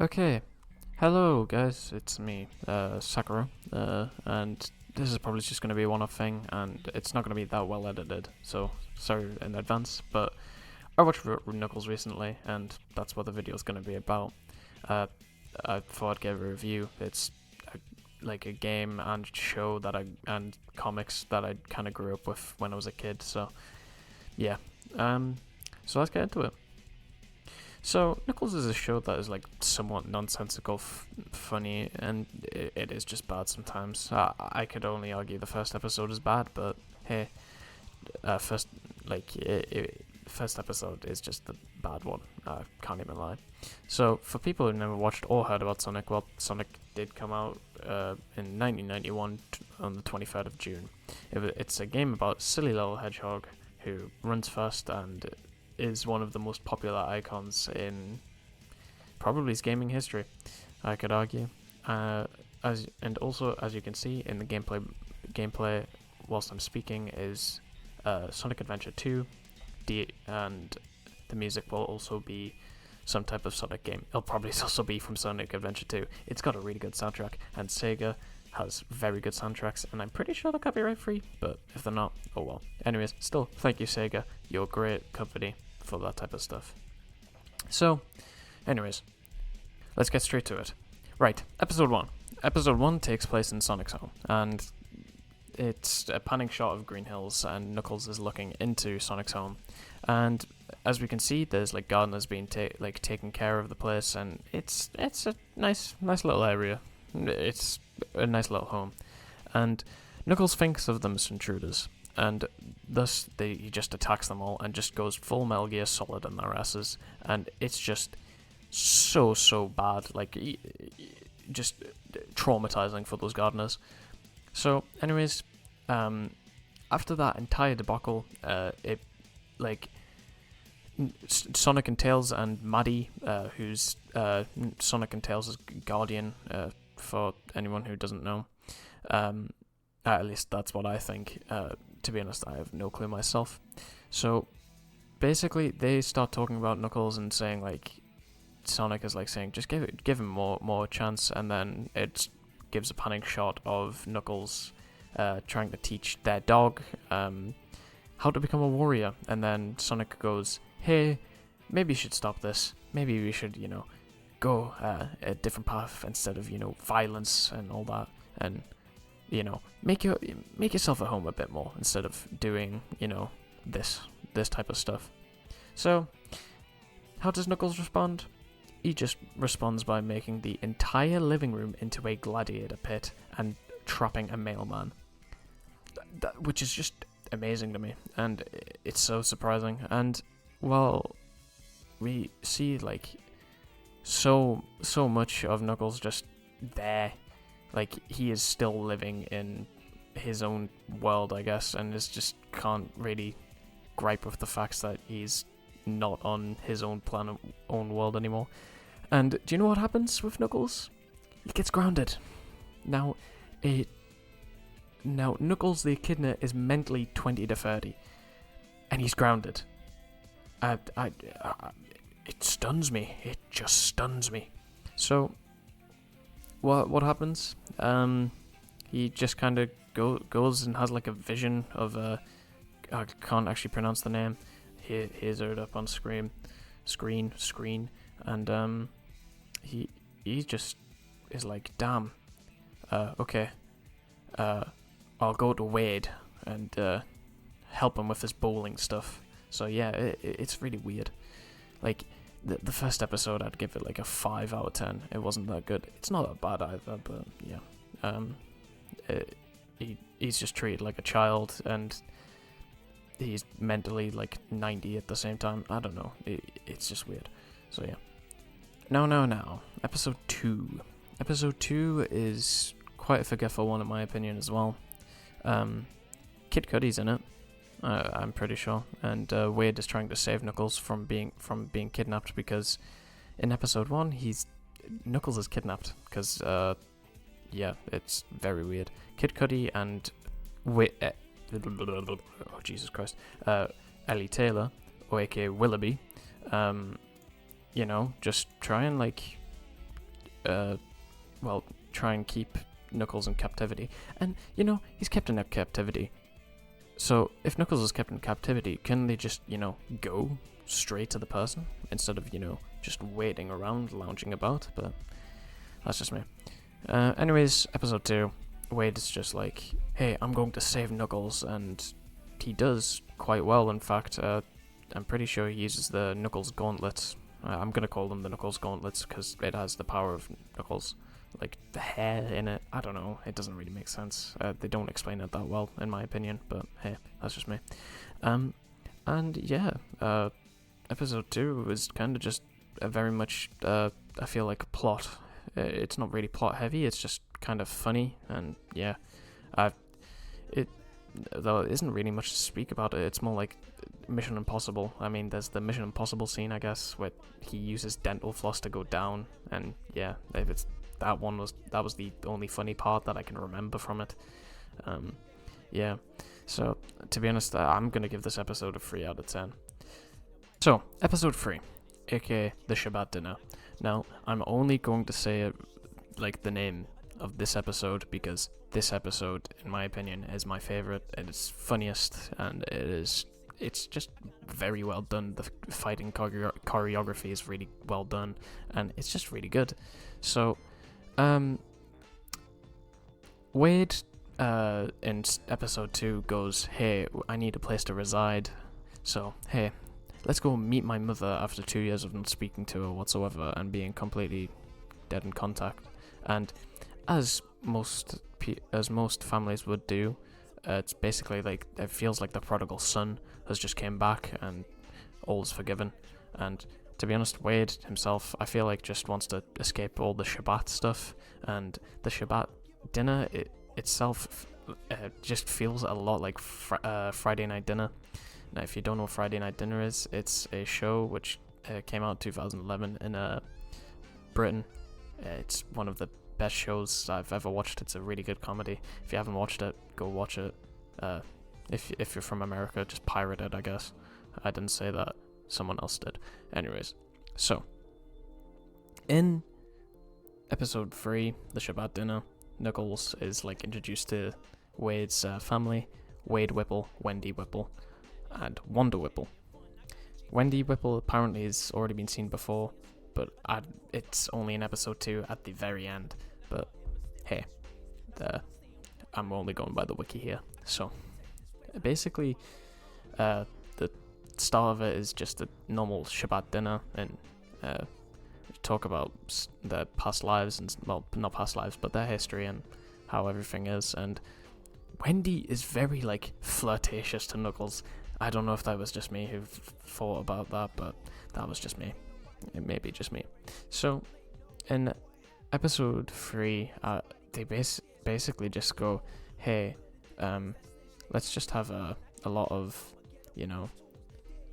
Okay, hello guys, it's me, Sakura, and this is probably just going to be a one-off thing, and it's not going to be that well edited, so sorry in advance, but I watched Knuckles recently, and that's what the video is going to be about. Uh, I thought I'd give a review. It's like a game and show and comics that I kind of grew up with when I was a kid, so yeah. So let's get into it. So, Knuckles is a show that is like somewhat nonsensical, funny, and it is just bad sometimes. I could only argue the first episode is bad, but hey, first first episode is just the bad one. I can't even lie. So, for people who never watched or heard about Sonic, well, Sonic did come out in 1991 on the 23rd of June. It's a game about a silly little hedgehog who runs fast and is one of the most popular icons in probably his gaming history, I could argue. As you can see in the gameplay whilst I'm speaking is Sonic Adventure 2, and the music will also be some type of Sonic game. It'll probably also be from Sonic Adventure 2. It's got a really good soundtrack, and Sega has very good soundtracks, and I'm pretty sure they're copyright free, but if they're not, oh well. Anyways, still, thank you Sega, you're a great company for that type of stuff. So, anyways, let's get straight to it. Right, episode 1. Episode 1 takes place in Sonic's home, and it's a panning shot of Green Hills, and Knuckles is looking into Sonic's home. And as we can see, there's like gardeners being taking care of the place, and it's a nice little area. It's a nice little home, and Knuckles thinks of them as intruders, and thus he just attacks them all and just goes full Metal Gear Solid in their asses, and it's just so bad, like just traumatizing for those gardeners. So, anyways, after that entire debacle, it like Sonic and Tails and Maddie, who's Sonic and Tails' guardian, for anyone who doesn't know. At least that's what I think. To be honest, I have no clue myself. So basically, they start talking about Knuckles and saying like Sonic is like saying just give him more chance, and then it gives a panning shot of Knuckles trying to teach their dog how to become a warrior, and then Sonic goes, "Hey, maybe you should stop this. Maybe we should, go a different path instead of violence and all that, and make yourself at home a bit more instead of doing this type of stuff." So how does Knuckles respond? He just responds by making the entire living room into a gladiator pit and trapping a mailman, which is just amazing to me, and it's so surprising. And well, we see like so much of Knuckles just there, like he is still living in his own world, I guess, and is just can't really gripe with the facts that he's not on his own planet, own world anymore. And do you know what happens with Knuckles? He gets grounded. Now Knuckles the Echidna is mentally 20 to 30, and he's grounded. It stuns me. It just stuns me. So, what happens? He just kind of goes and has like a vision of I can't actually pronounce the name. Here's it up on screen, and he just is like, damn. Okay. I'll go to Wade and help him with his bowling stuff. So yeah, it's really weird. Like the first episode, I'd give it like a 5 out of 10. It wasn't that good. It's not that bad either, but yeah. He's just treated like a child, and he's mentally like 90 at the same time. I don't know. It's just weird. So yeah. Now. Episode 2. Episode 2 is quite a forgetful one in my opinion as well. Kid Cudi's in it, I'm pretty sure, and Wade is trying to save Knuckles from being kidnapped, because in episode 1 Knuckles is kidnapped because it's very weird. Kid Cudi and oh Jesus Christ, Ellie Taylor, or aka Willoughby, just try and like try and keep Knuckles in captivity. And, he's kept in captivity. So, if Knuckles is kept in captivity, can they just, go straight to the person instead of, just waiting around, lounging about? But that's just me. Anyways, episode 2, Wade is just like, hey, I'm going to save Knuckles, and he does quite well, in fact. I'm pretty sure he uses the Knuckles gauntlets. I'm going to call them the Knuckles gauntlets because it has the power of Knuckles. Like, the hair in it, I don't know, it doesn't really make sense. They don't explain it that well, in my opinion, but hey, that's just me. And yeah, episode 2 was kind of just a very much, I feel like, plot. It's not really plot heavy, it's just kind of funny, and yeah, though it isn't really much to speak about it, it's more like Mission Impossible. I mean, there's the Mission Impossible scene, I guess, where he uses dental floss to go down, and yeah, that was the only funny part that I can remember from it. Yeah, so to be honest, I'm gonna give this episode a 3 out of 10. So, episode 3, aka the Shabbat Dinner. Now, I'm only going to say it like the name of this episode because this episode, in my opinion, is my favorite. It is funniest, and it's just very well done. The fighting choreography is really well done, and it's just really good. So, Wade, in episode 2 goes, hey, I need a place to reside, so, hey, let's go meet my mother after 2 years of not speaking to her whatsoever and being completely dead in contact. And as most families would do, it's basically like, it feels like the prodigal son has just came back and all is forgiven. And to be honest, Wade himself, I feel like, just wants to escape all the Shabbat stuff, and the Shabbat dinner itself just feels a lot like Friday Night Dinner. Now, if you don't know what Friday Night Dinner is, it's a show which came out in 2011 in Britain. It's one of the best shows I've ever watched. It's a really good comedy. If you haven't watched it, go watch it. If you're from America, just pirate it, I guess. I didn't say that. Someone else did. Anyways, so in episode 3, the Shabbat Dinner, Knuckles is like introduced to Wade's family. Wade Whipple, Wendy Whipple, and Wanda Whipple. Wendy Whipple apparently has already been seen before, but it's only in episode 2 at the very end. But hey, I'm only going by the wiki here. So basically, the start of it is just a normal Shabbat dinner, and talk about their past lives, and well, not past lives, but their history and how everything is. And Wendy is very like flirtatious to Knuckles. I don't know if that was just me who thought about that, but that was just me. It may be just me. So, in episode 3, they basically just go, hey, let's just have a lot of,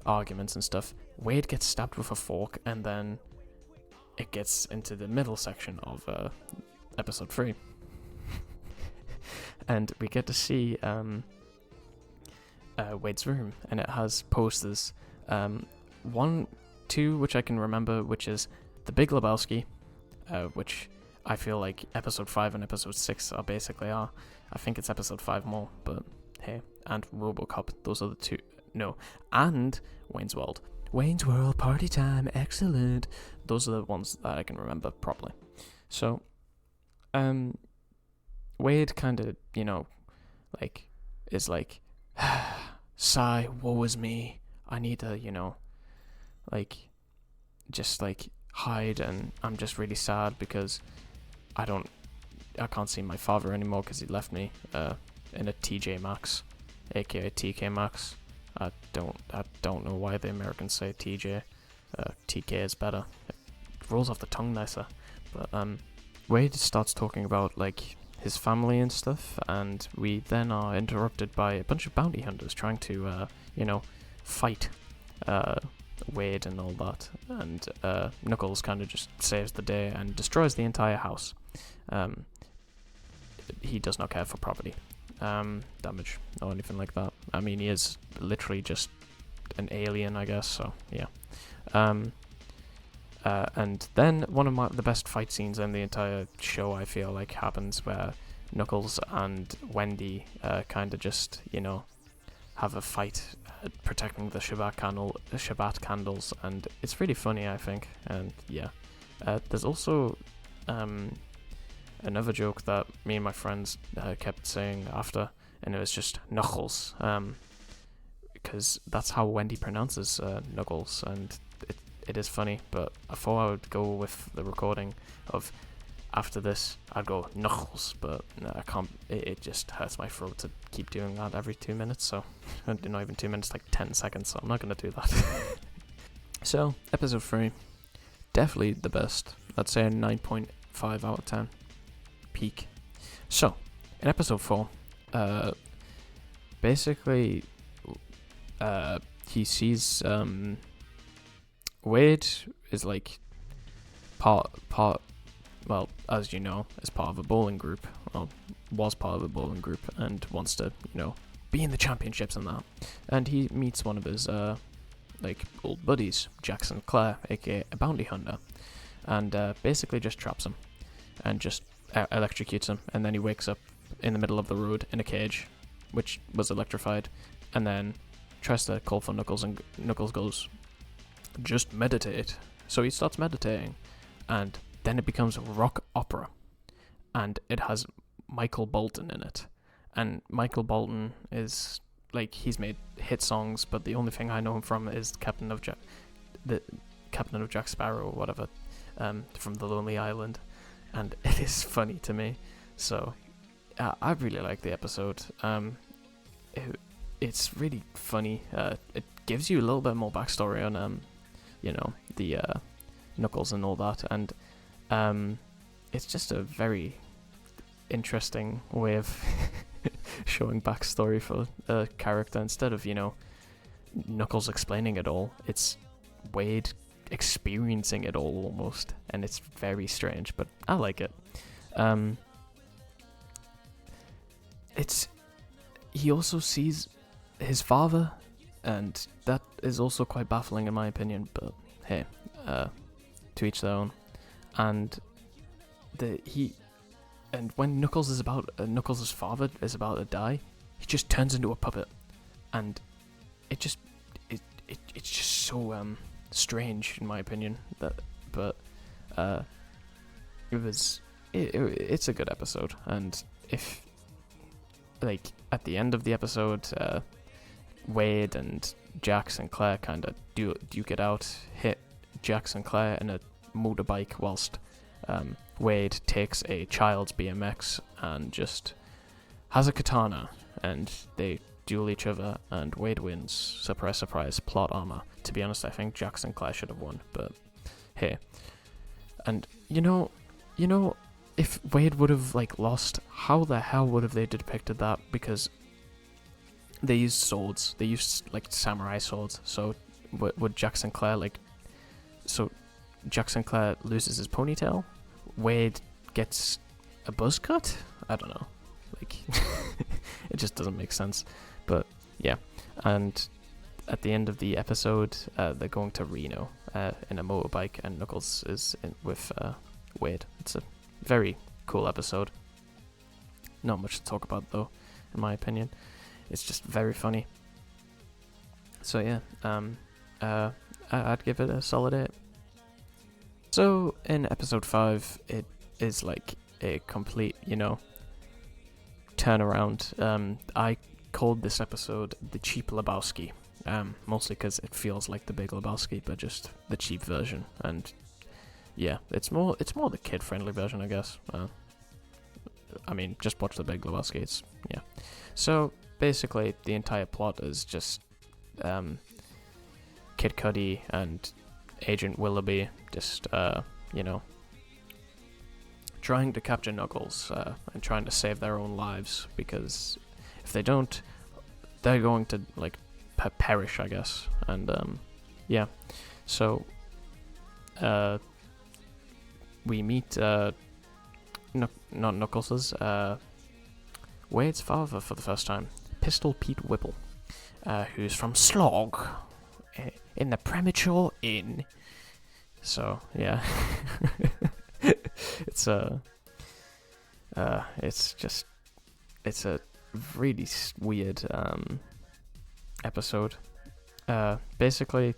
arguments and stuff. Wade gets stabbed with a fork, and then it gets into the middle section of episode 3. And we get to see Wade's room, and it has posters. 1, 2, which I can remember, which is The Big Lebowski, which I feel like episode 5 and episode 6 are basically are. I think it's episode 5 more, but hey. And RoboCop, those are the 2. No, and Wayne's World. Wayne's World, party time, excellent. Those are the ones that I can remember properly. So, Wade kind of, is like, sigh, woe is me. I need to, just hide, and I'm just really sad because I can't see my father anymore because he left me in a TJ Maxx, aka TK Maxx. I don't know why the Americans say TJ. TK is better. It rolls off the tongue nicer. But Wade starts talking about his family and stuff, and we then are interrupted by a bunch of bounty hunters trying to fight Wade and all that, and Knuckles kind of just saves the day and destroys the entire house. He does not care for property damage or anything like that. I mean, he is literally just an alien, I guess, so yeah. And then one of the best fight scenes in the entire show, I feel like, happens where Knuckles and Wendy kind of just, have a fight protecting the Shabbat candles, and it's really funny, I think. And yeah, there's also another joke that me and my friends kept saying after, and it was just Knuckles, because that's how Wendy pronounces Knuckles, and it is funny. But I thought I would go with the recording of after this, I'd go Knuckles, but no, I can't. It just hurts my throat to keep doing that every 2 minutes. So not even 2 minutes, like 10 seconds. So I'm not gonna do that. So episode 3, definitely the best. I'd say a 9.5 out of 10. Peak. So in episode 4, basically, he sees Wade is like part. Well, as you know, is part of a bowling group. Well, was part of a bowling group and wants to, be in the championships and that. And he meets one of his old buddies, Jackson Clare, aka a bounty hunter, and basically just traps him and just electrocutes him. And then he wakes up in the middle of the road in a cage, which was electrified, and then tries to call for Knuckles, and Knuckles goes, "Just meditate." So he starts meditating, and then it becomes rock opera, and it has Michael Bolton in it. And Michael Bolton is he's made hit songs, but the only thing I know him from is Captain of Jack Sparrow or whatever, from The Lonely Island, and it is funny to me. So I really like the episode. It's really funny. It gives you a little bit more backstory on the Knuckles and all that, and it's just a very interesting way of showing backstory for a character. Instead of, Knuckles explaining it all, it's Wade experiencing it all almost, and it's very strange, but I like it. He also sees his father, and that is also quite baffling in my opinion, but hey, to each their own. And when Knuckles' father is about to die, he just turns into a puppet, and it's just so strange in my opinion. It's a good episode, and if at the end of the episode, Wade and Jax and Claire kind of duke it out, hit Jax and Claire in a motorbike whilst Wade takes a child's BMX and just has a katana, and they duel each other, and Wade wins. Surprise, surprise, plot armor. To be honest, I think Jax and Claire should have won, but hey. And if Wade would have lost, how the hell would have they depicted that? Because they used swords. They used samurai swords. So would Jax and Claire Jackson Clare loses his ponytail, Wade gets a buzz cut? I don't know. It just doesn't make sense. But yeah, and at the end of the episode, they're going to Reno in a motorbike, and Knuckles is with Wade. It's a very cool episode. Not much to talk about though, in my opinion. It's just very funny. So yeah, I'd give it a solid 8. So in episode 5, it is a complete, turnaround. I called this episode the Cheap Lebowski, mostly because it feels like the Big Lebowski, but just the cheap version. And yeah, it's more the kid-friendly version, I guess. I mean, just watch the Big Lebowski. Yeah. So basically, the entire plot is just Kid Cudi and Agent Willoughby just, trying to capture Knuckles and trying to save their own lives, because if they don't, they're going to perish, I guess. And yeah, so we meet not Knuckles', Wade's father for the first time, Pistol Pete Whipple, who's from Slog in the Premature Inn. So yeah, it's it's a really weird episode. Basically,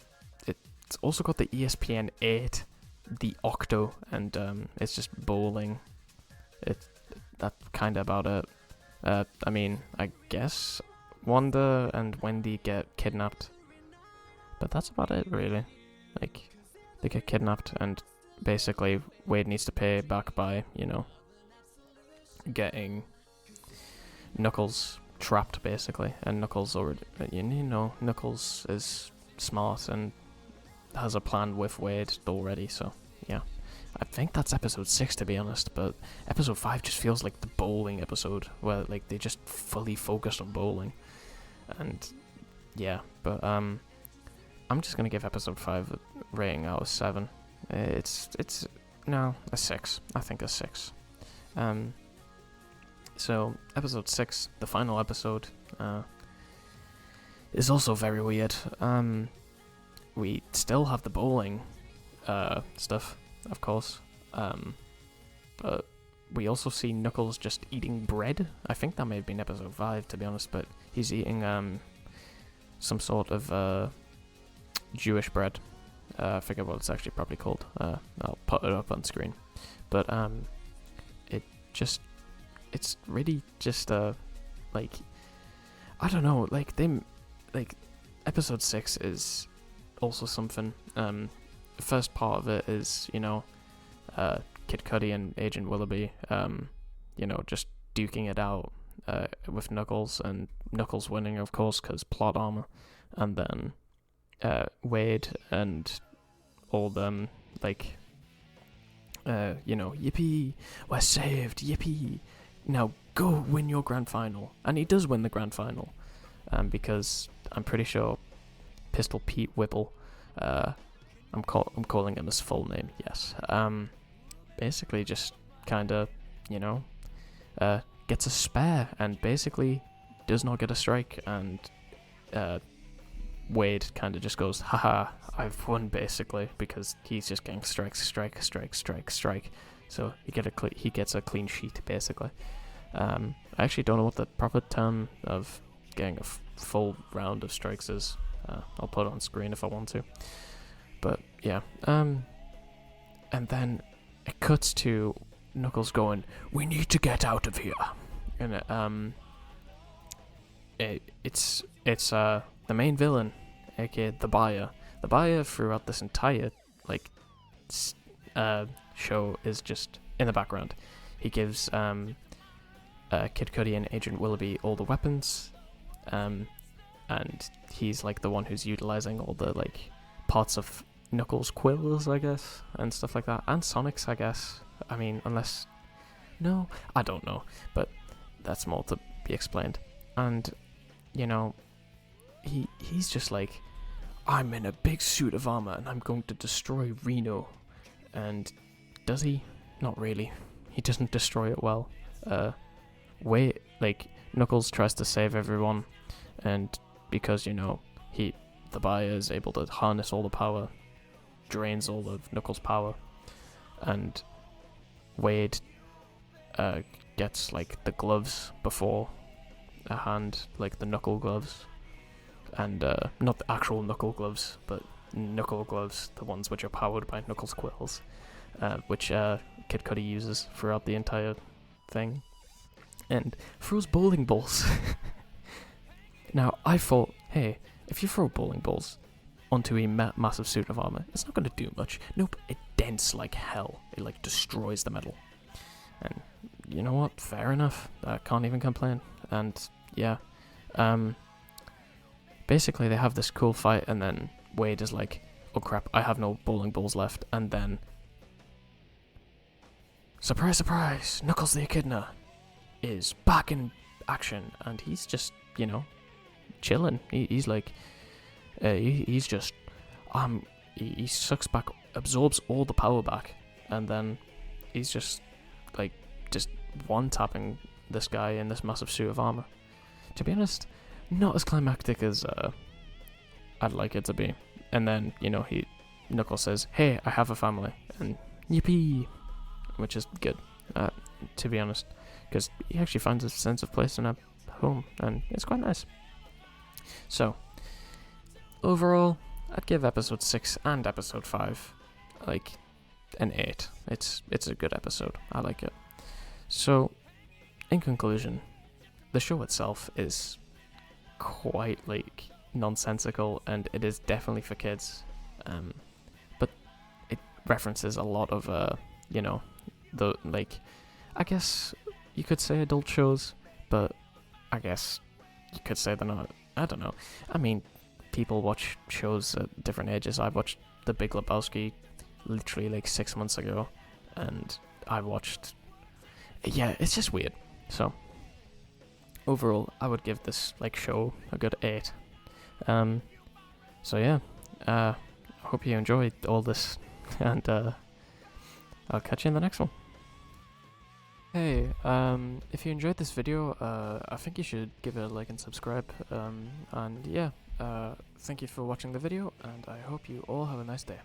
it's also got the ESPN 8, the Octo, and it's just bowling. That's kind of about it. I mean, I guess Wanda and Wendy get kidnapped, but that's about it, really. Like, they get kidnapped, and basically Wade needs to pay back by, getting Knuckles trapped, basically. And Knuckles already, Knuckles is smart and has a plan with Wade already, so yeah. I think that's episode 6, to be honest, but episode 5 just feels like the bowling episode, where like they just fully focused on bowling. And yeah, but I'm just gonna give episode 5 a rating out of 7. It's no, a 6. I think a 6. So episode 6, the final episode, is also very weird. We still have the bowling stuff, of course, but we also see Knuckles just eating bread. I think that may have been episode 5, to be honest, but he's eating some sort of Jewish bread. I forget what it's actually probably called. I'll put it up on screen. But it's really just like, I don't know, like episode 6 is also something. The first part of it is, Kid Cudi and Agent Willoughby, just duking it out with Knuckles, and Knuckles winning, of course, because plot armor. And then Wade and all them, yippee, we're saved, yippee, now go win your grand final. And he does win the grand final, because I'm pretty sure Pistol Pete Whipple, I'm calling him his full name, yes, basically just kind of, gets a spare and basically does not get a strike, and Wade kind of just goes, haha, I've won, basically, because he's just getting strike. So he gets a clean sheet, basically. I actually don't know what the proper term of getting a full round of strikes is. I'll put it on screen if I want to. But yeah, and then it cuts to Knuckles going, "We need to get out of here," and it's the main villain, aka the buyer. The buyer throughout this entire show is just in the background. He gives Kid Cudi and Agent Willoughby all the weapons, and he's like the one who's utilizing all the parts of Knuckles' quills, I guess, and stuff like that, and Sonic's, I guess. I mean, unless, no, I don't know, but that's more to be explained. And he's just like, I'm in a big suit of armor and I'm going to destroy Reno. And does he? Not really. He doesn't destroy it well. Knuckles tries to save everyone, and because the buyer is able to harness all the power, drains all of Knuckles' power, and Wade gets the gloves before a hand, the knuckle gloves, and not the actual knuckle gloves, but knuckle gloves, the ones which are powered by Knuckles' quills, which Kid Cudi uses throughout the entire thing, and throws bowling balls. Now, I thought, hey, if you throw bowling balls onto a massive suit of armor, it's not going to do much. Nope, it dents like hell. It destroys the metal. And you know what? Fair enough. I can't even complain. And yeah, basically they have this cool fight, and then Wade is like, oh crap, I have no bowling balls left. And then, surprise, surprise, Knuckles the Echidna is back in action, and he's just, chilling. He's like, he's just, he sucks back, absorbs all the power back, and then he's just one-tapping this guy in this massive suit of armor. To be honest, not as climactic as I'd like it to be. And then, he Knuckles says, "Hey, I have a family," and yippee, which is good, to be honest, because he actually finds a sense of place in a home, and it's quite nice. So, overall, I'd give episode 6 and episode 5 like an 8. It's a good episode. I like it. So, in conclusion, the show itself is quite like nonsensical, and it is definitely for kids. But it references a lot of the like, I guess you could say adult shows, but I guess you could say they're not. I don't know. I mean, people watch shows at different ages. I watched The Big Lebowski literally like 6 months ago, and I watched. Yeah, it's just weird. So overall, I would give this like show a good 8. So yeah, I hope you enjoyed all this, and I'll catch you in the next one. Hey, if you enjoyed this video, I think you should give it a like and subscribe. And yeah, thank you for watching the video, and I hope you all have a nice day.